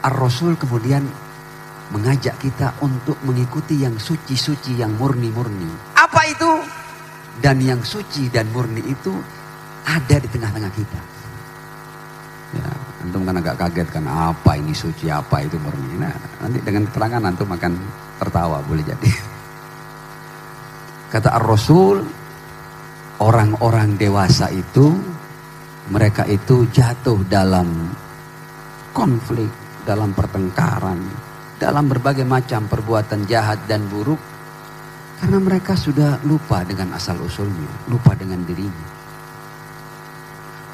Ar-Rasul kemudian mengajak kita untuk mengikuti yang suci-suci, yang murni-murni. Apa itu? Dan yang suci dan murni itu ada di tengah-tengah kita. Ya, antum kan agak kaget kan, apa ini suci, apa itu murni. Nah, nanti dengan keterangan antum akan tertawa, boleh jadi. Kata Ar-Rasul, orang-orang dewasa itu, mereka itu jatuh dalam konflik, dalam pertengkaran, dalam berbagai macam perbuatan jahat dan buruk, karena mereka sudah lupa dengan asal-usulnya, lupa dengan dirinya.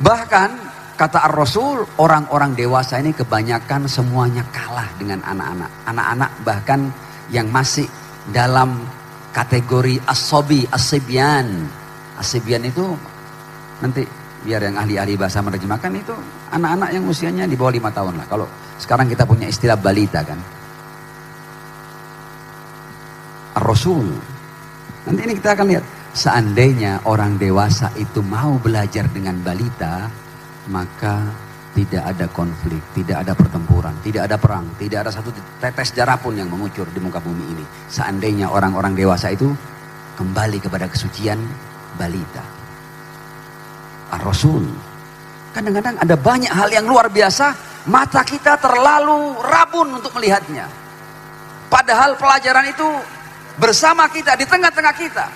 Bahkan kata Ar-Rasul, orang-orang dewasa ini kebanyakan semuanya kalah dengan anak-anak. Anak-anak bahkan yang masih dalam kategori as-sobi, as-sibyan. As-sibyan itu nanti biar yang ahli-ahli bahasa menerjemahkan, itu anak-anak yang usianya di bawah 5 tahun lah. Kalau sekarang kita punya istilah balita kan. Ar-Rasul. Nanti ini kita akan lihat. Seandainya orang dewasa itu mau belajar dengan balita, maka tidak ada konflik, tidak ada pertempuran, tidak ada perang, tidak ada satu tetes darah pun yang mengucur di muka bumi ini. Seandainya orang-orang dewasa itu kembali kepada kesucian balita. Ar-Rasul. Kadang-kadang ada banyak hal yang luar biasa, mata kita terlalu rabun untuk melihatnya. Padahal pelajaran itu bersama kita, di tengah-tengah kita.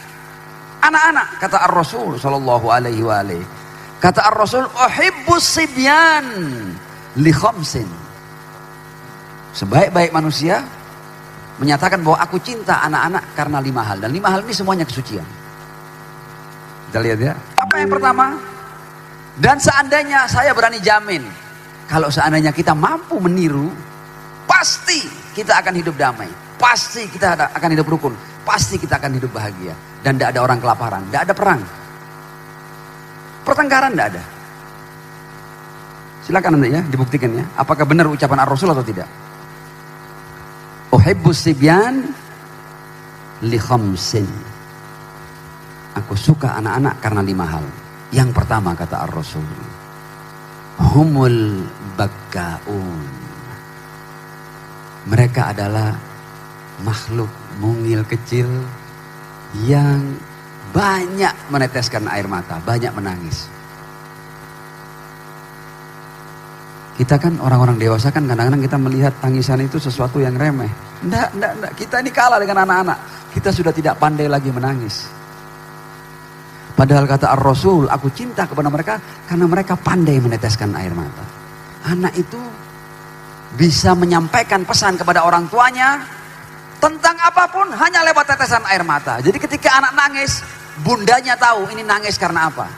Anak-anak, kata Ar-Rasul sallallahu alaihi wa alihi. Kata Ar-Rasul, uhibbus sibyan li khamsin. Sebaik-baik manusia menyatakan bahwa aku cinta anak-anak karena 5 hal. Dan 5 hal ini semuanya kesucian. Kita lihat ya. Apa yang pertama? Dan seandainya saya berani jamin, kalau seandainya kita mampu meniru, pasti kita akan hidup damai. Pasti kita akan hidup rukun. Pasti kita akan hidup bahagia. Dan tidak ada orang kelaparan, tidak ada perang. Pertengkaran tidak ada. Silakan nanti ya, dibuktikan ya. Apakah benar ucapan Ar-Rasul atau tidak? Uhibbus sibyan li khamsin. Aku suka anak-anak karena 5 hal. Yang pertama kata Ar-Rasul, humul bakkaun. Mereka adalah makhluk mungil kecil yang banyak meneteskan air mata, banyak menangis. Kita kan orang-orang dewasa kan kadang-kadang kita melihat tangisan itu sesuatu yang remeh. Enggak. Kita ini kalah dengan anak-anak. Kita sudah tidak pandai lagi menangis. Padahal kata Ar-Rasul, aku cinta kepada mereka karena mereka pandai meneteskan air mata. Anak itu bisa menyampaikan pesan kepada orang tuanya tentang apapun hanya lewat tetesan air mata. Jadi ketika anak nangis, bundanya tahu ini nangis karena apa.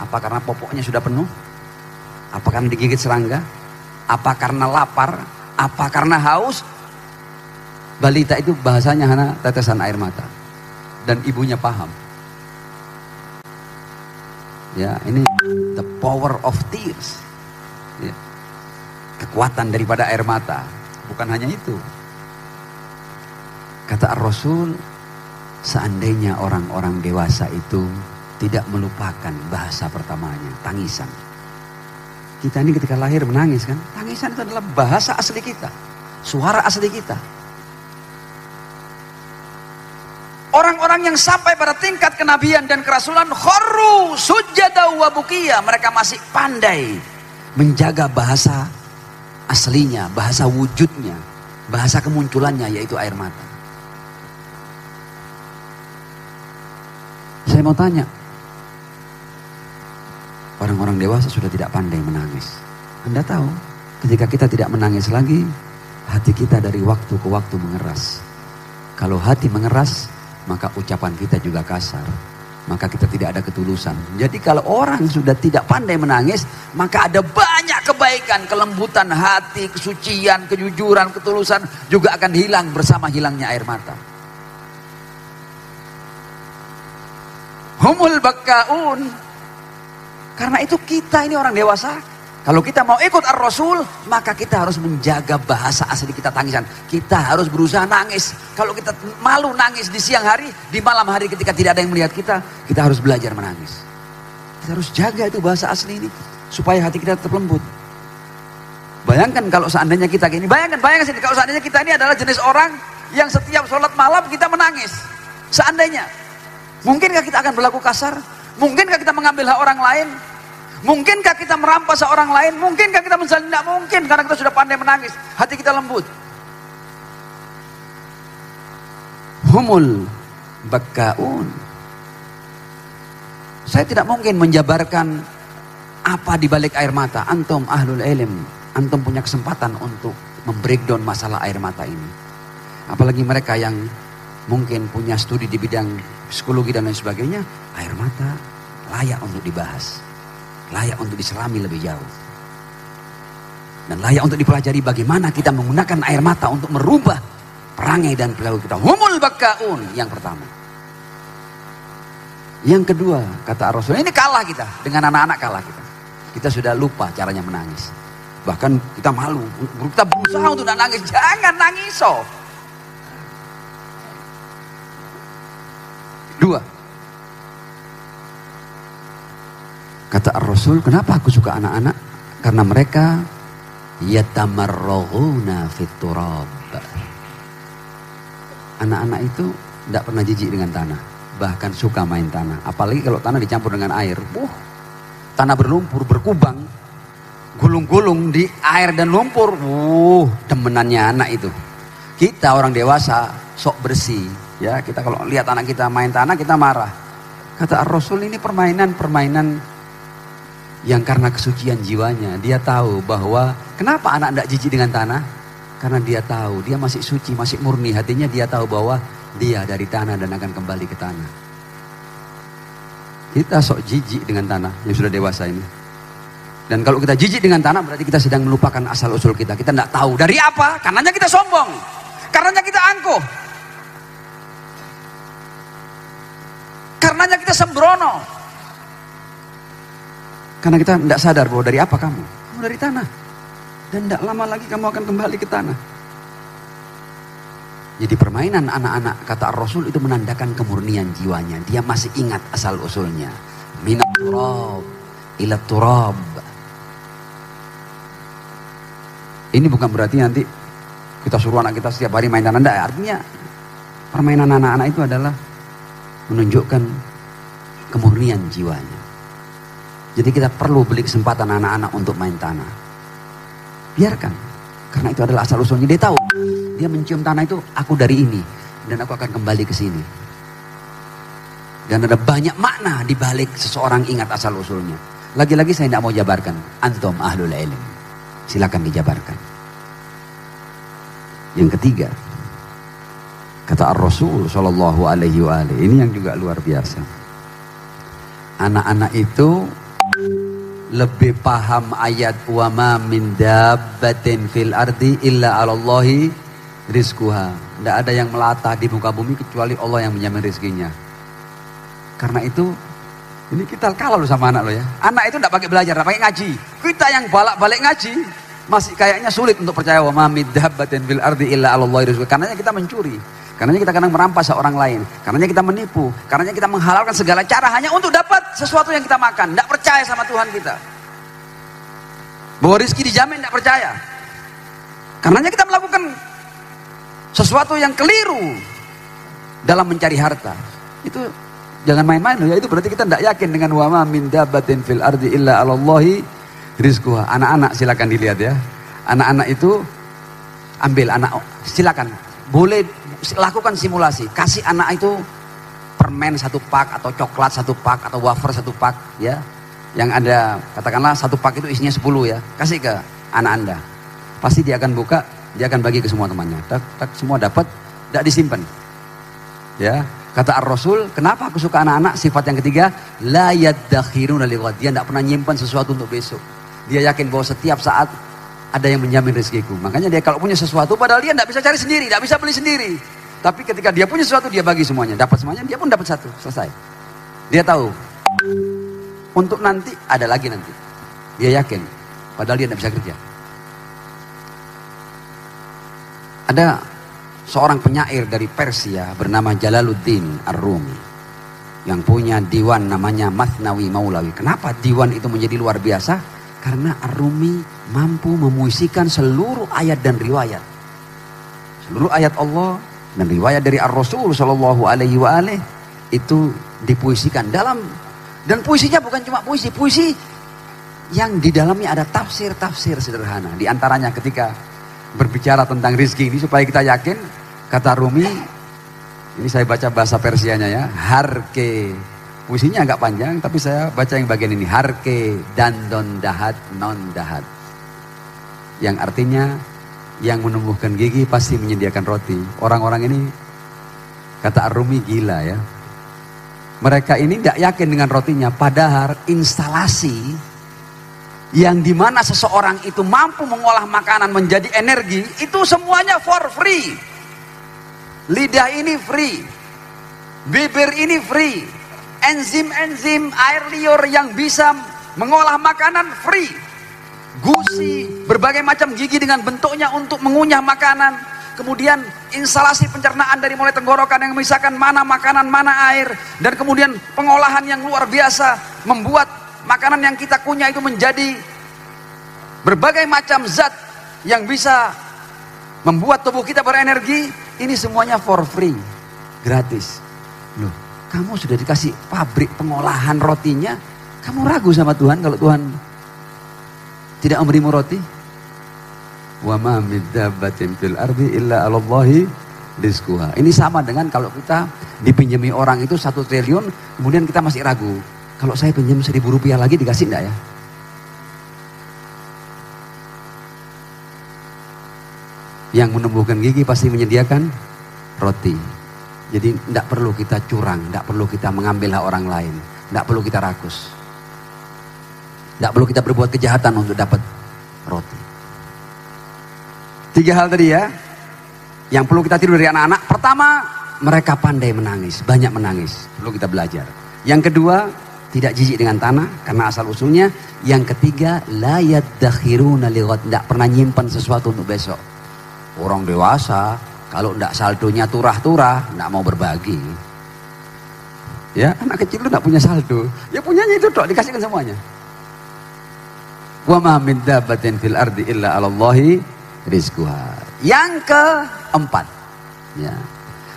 Apa karena popoknya sudah penuh? Apa karena digigit serangga? Apa karena lapar? Apa karena haus? Balita itu bahasanya hanya tetesan air mata. Dan ibunya paham. Ya, ini the power of tears. Ya. Kekuatan daripada air mata. Bukan hanya itu. Kata Ar-Rasul, seandainya orang-orang dewasa itu tidak melupakan bahasa pertamanya, tangisan. Kita ini ketika lahir menangis kan? Tangisan itu adalah bahasa asli kita. Suara asli kita. Orang-orang yang sampai pada tingkat kenabian dan kerasulan, kharru sujada wa bukiya. Mereka masih pandai menjaga bahasa aslinya, bahasa wujudnya, bahasa kemunculannya, yaitu air mata. Saya mau tanya, orang-orang dewasa sudah tidak pandai menangis. Anda tahu, ketika kita tidak menangis lagi, hati kita dari waktu ke waktu mengeras. Kalau hati mengeras, maka ucapan kita juga kasar. Maka kita tidak ada ketulusan. Jadi kalau orang sudah tidak pandai menangis, maka ada banyak kebaikan, kelembutan hati, kesucian, kejujuran, ketulusan juga akan hilang bersama hilangnya air mata. Humul bakkaun. Karena itu kita ini orang dewasa, kalau kita mau ikut Ar-Rasul, maka kita harus menjaga bahasa asli kita, tangisan. Kita harus berusaha nangis. Kalau kita malu nangis di siang hari, di malam hari ketika tidak ada yang melihat kita harus belajar menangis. Kita harus jaga itu bahasa asli ini supaya hati kita tetap lembut. Bayangkan Bayangkan kalau seandainya kita gini, bayangkan sini, kalau seandainya kita ini adalah jenis orang yang setiap sholat malam kita menangis. Seandainya, mungkinkah kita akan berlaku kasar? Mungkinkah kita mengambil hak orang lain? Mungkinkah kita merampas hak orang lain? Mungkinkah kita menjalin? Tidak mungkin, karena kita sudah pandai menangis. Hati kita lembut. Humul bakkaun. Saya tidak mungkin menjabarkan apa di balik air mata. Antum ahlul ilm, antum punya kesempatan untuk membreakdown masalah air mata ini. Apalagi mereka yang mungkin punya studi di bidang psikologi dan lain sebagainya. Air mata layak untuk dibahas, layak untuk diselami lebih jauh, dan layak untuk dipelajari bagaimana kita menggunakan air mata untuk merubah perangai dan perilaku kita. Humul bakkaun yang pertama. Yang kedua, kata Rasul, ini kalah kita dengan anak-anak, kalah kita. Kita sudah lupa caranya menangis. Bahkan kita malu. Kita berusaha untuk tidak nangis. Jangan nangis. So. Dua. Kata Rasul, kenapa aku suka anak-anak? Karena mereka yatamarraghuna fit turab. Anak-anak itu tidak pernah jijik dengan tanah. Bahkan suka main tanah. Apalagi kalau tanah dicampur dengan air. Tanah berlumpur, berkubang, gulung-gulung di air dan lumpur. Demenannya anak itu. Kita orang dewasa sok bersih. Ya, kita kalau lihat anak kita main tanah, kita marah. Kata Rasul, ini permainan yang karena kesucian jiwanya. Dia tahu bahwa kenapa anak tidak jijik dengan tanah? Karena dia tahu, dia masih suci, masih murni. Hatinya dia tahu bahwa dia dari tanah dan akan kembali ke tanah. Kita sok jijik dengan tanah yang sudah dewasa ini. Dan kalau kita jijik dengan tanah berarti kita sedang melupakan asal usul kita. Kita tidak tahu dari apa. Karenanya kita sombong. Karenanya kita angkuh. Karenanya kita sembrono. Karena kita tidak sadar bahwa dari apa kamu. Kamu dari tanah. Dan tidak lama lagi kamu akan kembali ke tanah. Jadi permainan anak-anak, kata Rasul, itu menandakan kemurnian jiwanya. Dia masih ingat asal usulnya. Minat turab ila turab. Ini bukan berarti nanti kita suruh anak kita setiap hari main tanah. Tidak, artinya permainan anak-anak itu adalah menunjukkan kemurnian jiwanya. Jadi kita perlu beri kesempatan anak-anak untuk main tanah. Biarkan. Karena itu adalah asal usulnya. Dia tahu. Dia mencium tanah itu, aku dari ini. Dan aku akan kembali ke sini. Dan ada banyak makna di balik seseorang ingat asal usulnya. Lagi-lagi saya tidak mau jabarkan. Antum ahlul ilm. Silakan dijabarkan. Yang ketiga. Kata Ar-Rasul Sallallahu Alaihi Wasallam. Ini yang juga luar biasa. Anak-anak itu lebih paham ayat wa ma min dabbatin fil ardi illa 'alallahi rizquha. Tidak ada yang melata di muka bumi kecuali Allah yang menjamin rezekinya. Karena itu ini kita kalah loh sama anak lo ya. Anak itu tidak pakai belajar, tidak pakai ngaji. Kita yang balik ngaji masih kayaknya sulit untuk percaya wa ma min dabbatin fil ardi illa 'alallahi rizquha. Karena kita mencuri. Karena kita kadang merampas orang lain. Karena kita menipu. Karena kita menghalalkan segala cara hanya untuk dapat sesuatu yang kita makan. Tidak percaya sama Tuhan kita. Bahwa rezeki dijamin, tidak percaya. Karena kita melakukan sesuatu yang keliru dalam mencari harta. Itu jangan main-main loh ya. Itu berarti kita tidak yakin dengan wa ma min dabbatin fil ardi illa 'alallahi rizquha. Anak-anak silakan dilihat ya. Anak-anak itu ambil anak, silakan. Boleh lakukan simulasi, kasih anak itu permen 1 pak atau coklat 1 pak atau wafer 1 pak ya, yang ada katakanlah 1 pak itu isinya 10 ya, kasih ke anak Anda, pasti dia akan buka, dia akan bagi ke semua temannya, semua dapat, tidak disimpan ya. Kata Ar-Rasul, kenapa aku suka anak-anak? Sifat yang ketiga, la yaddakhiruna lighad. Dia tidak pernah nyimpan sesuatu untuk besok. Dia yakin bahwa setiap saat ada yang menjamin rezekiku. Makanya dia kalau punya sesuatu, padahal dia tidak bisa cari sendiri, tidak bisa beli sendiri. Tapi ketika dia punya sesuatu, dia bagi semuanya. Dapat semuanya, dia pun dapat 1. Selesai. Dia tahu. Untuk nanti, ada lagi nanti. Dia yakin. Padahal dia tidak bisa kerja. Ada seorang penyair dari Persia bernama Jalaluddin Ar-Rumi. Yang punya diwan namanya Mathnawi Maulawi. Kenapa diwan itu menjadi luar biasa? Karena Ar-Rumi mampu memuisikan seluruh ayat dan riwayat. Seluruh ayat Allah dan riwayat dari Ar-Rasul Shallallahu Alaihi Wasallam itu dipuisikan dalam, dan puisinya bukan cuma puisi yang di dalamnya ada tafsir-tafsir sederhana. Di antaranya ketika berbicara tentang rizki ini supaya kita yakin, kata Rumi, ini saya baca bahasa Persianya ya, harke. Puisinya agak panjang, tapi saya baca yang bagian ini. Harke dan don dahat non dahat. Yang artinya, yang menumbuhkan gigi pasti menyediakan roti. Orang-orang ini, kata Ar-Rumi, gila ya. Mereka ini tidak yakin dengan rotinya. Padahal instalasi yang dimana seseorang itu mampu mengolah makanan menjadi energi, itu semuanya for free. Lidah ini free. Bibir ini free. Enzim-enzim air liur yang bisa mengolah makanan free. Gusi, berbagai macam gigi dengan bentuknya untuk mengunyah makanan. Kemudian instalasi pencernaan dari mulai tenggorokan yang memisahkan mana makanan, mana air. Dan kemudian pengolahan yang luar biasa membuat makanan yang kita kunyah itu menjadi berbagai macam zat yang bisa membuat tubuh kita berenergi. Ini semuanya for free, gratis. Loh, kamu sudah dikasih pabrik pengolahan rotinya, kamu ragu sama Tuhan kalau Tuhan tidak memberimu roti? Wa ma min dabbatin fil ardi illa 'alallahi rizquha. Ini sama dengan kalau kita dipinjami orang itu 1 triliun, kemudian kita masih ragu. Kalau saya pinjam 1.000 rupiah lagi dikasih enggak ya? Yang menumbuhkan gigi pasti menyediakan roti. Jadi tidak perlu kita curang, tidak perlu kita mengambil hak orang lain, tidak perlu kita rakus, tidak perlu kita berbuat kejahatan untuk dapat roti. 3 hal tadi ya, yang perlu kita tiru dari anak-anak. Pertama, mereka pandai menangis, banyak menangis, perlu kita belajar. Yang kedua, tidak jijik dengan tanah karena asal usulnya. Yang ketiga, la yaddakhiruna lighad, tidak pernah nyimpan sesuatu untuk besok. Orang dewasa kalau tidak saldonya turah-turah, tidak mau berbagi. Ya, anak kecil itu tidak punya saldo. Ya punyanya itu dok, dikasihkan semuanya. Wa ma min dabbatin fil ardi illa 'alallahi rizquha. Yang keempat. Ya.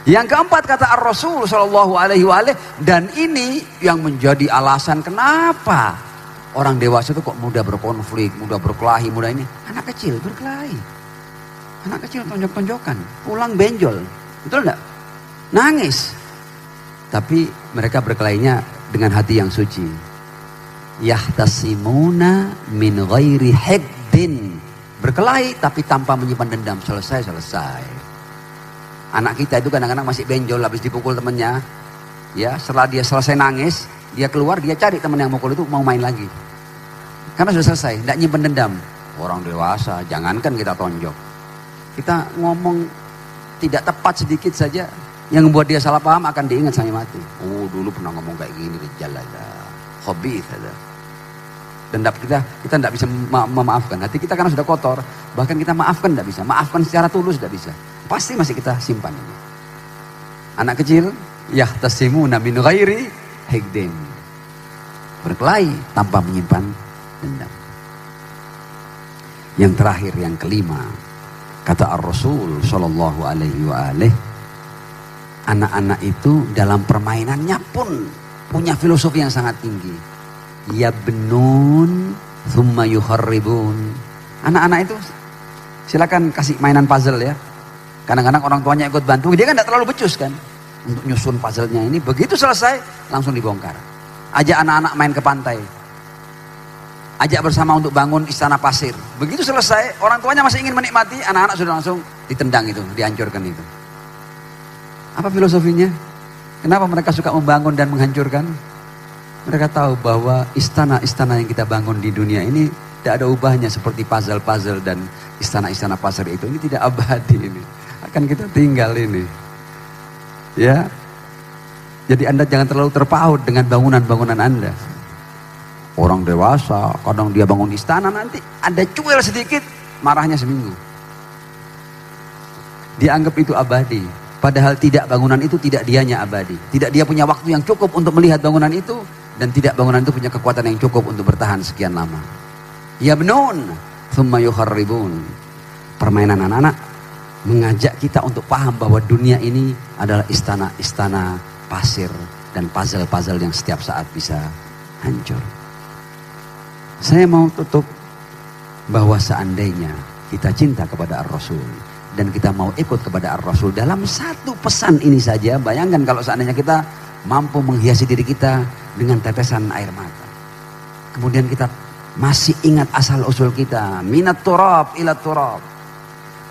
Yang keempat kata Ar-Rasul Shallallahu Alaihi Wasallam, dan ini yang menjadi alasan kenapa orang dewasa itu kok mudah berkonflik, mudah berkelahi, mudah ini. Anak kecil berkelahi. Anak kecil tonjok-tonjokan, pulang benjol, betul enggak? Nangis. Tapi mereka berkelahinya dengan hati yang suci. Yahtasimuna min ghairi hiqdin. Berkelahi tapi tanpa menyimpan dendam. Selesai. Anak kita itu kadang-kadang masih benjol habis dipukul temennya. Ya, setelah dia selesai nangis, dia keluar, dia cari teman yang mukul itu mau main lagi. Karena sudah selesai, tidak nyimpan dendam. Orang dewasa, jangankan kita tonjok. Kita ngomong tidak tepat sedikit saja, yang membuat dia salah paham akan diingat sampai mati. Oh, dulu pernah ngomong kayak gini, rijal aja, hobi saja. Dan kita tidak bisa memaafkan. Hati kita karena sudah kotor, bahkan kita maafkan tidak bisa. Maafkan secara tulus tidak bisa. Pasti masih kita simpan. Anak kecil, yahtasimuna min ghairi hiqdin. Berkelahi tanpa menyimpan dendam. Yang terakhir, yang kelima, kata Ar-Rasul Shallallahu Alaihi Wasallam, anak-anak itu dalam permainannya pun punya filosofi yang sangat tinggi. Yabnun thumma yukharribun. Anak-anak itu silakan kasih mainan puzzle ya. Kadang-kadang orang tuanya ikut bantu, dia kan tidak terlalu becus kan untuk nyusun puzzle-nya ini. Begitu selesai langsung dibongkar. Ajak anak-anak main ke pantai. Ajak bersama untuk bangun istana pasir. Begitu selesai, orang tuanya masih ingin menikmati, anak-anak sudah langsung ditendang itu, dihancurkan itu. Apa filosofinya? Kenapa mereka suka membangun dan menghancurkan? Mereka tahu bahwa istana-istana yang kita bangun di dunia ini tidak ada ubahnya seperti puzzle-puzzle dan istana-istana pasir itu. Ini tidak abadi ini. Akan kita tinggal ini. Ya. Jadi Anda jangan terlalu terpaut dengan bangunan-bangunan Anda. Orang dewasa, kadang dia bangun istana, nanti ada cuil sedikit, marahnya seminggu. Dia anggap itu abadi. Padahal tidak, bangunan itu tidak dianya abadi. Tidak dia punya waktu yang cukup untuk melihat bangunan itu. Dan tidak bangunan itu punya kekuatan yang cukup untuk bertahan sekian lama. Yabnun thumma yukharribun. Permainan anak-anak mengajak kita untuk paham bahwa dunia ini adalah istana-istana pasir dan puzzle-puzzle yang setiap saat bisa hancur. Saya mau tutup bahwa seandainya kita cinta kepada Ar-Rasul dan kita mau ikut kepada Ar-Rasul dalam satu pesan ini saja, bayangkan kalau seandainya kita mampu menghiasi diri kita dengan tetesan air mata. Kemudian kita masih ingat asal usul kita, minat turab ila turab.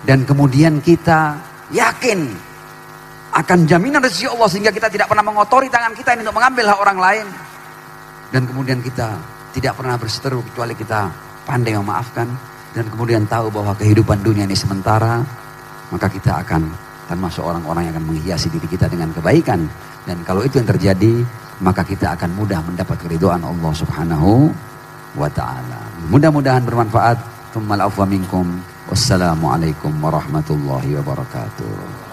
Dan kemudian kita yakin akan jaminan rezeki Allah sehingga kita tidak pernah mengotori tangan kita ini untuk mengambil hak orang lain. Dan kemudian kita tidak pernah berseteru kecuali kita pandai memaafkan. Dan kemudian tahu bahwa kehidupan dunia ini sementara, maka kita akan termasuk orang-orang yang akan menghiasi diri kita dengan kebaikan. Dan kalau itu yang terjadi, maka kita akan mudah mendapat keridhaan Allah Subhanahu wa ta'ala. Mudah-mudahan bermanfaat. Tsummal afwa minkum. Wassalamualaikum warahmatullahi wabarakatuh.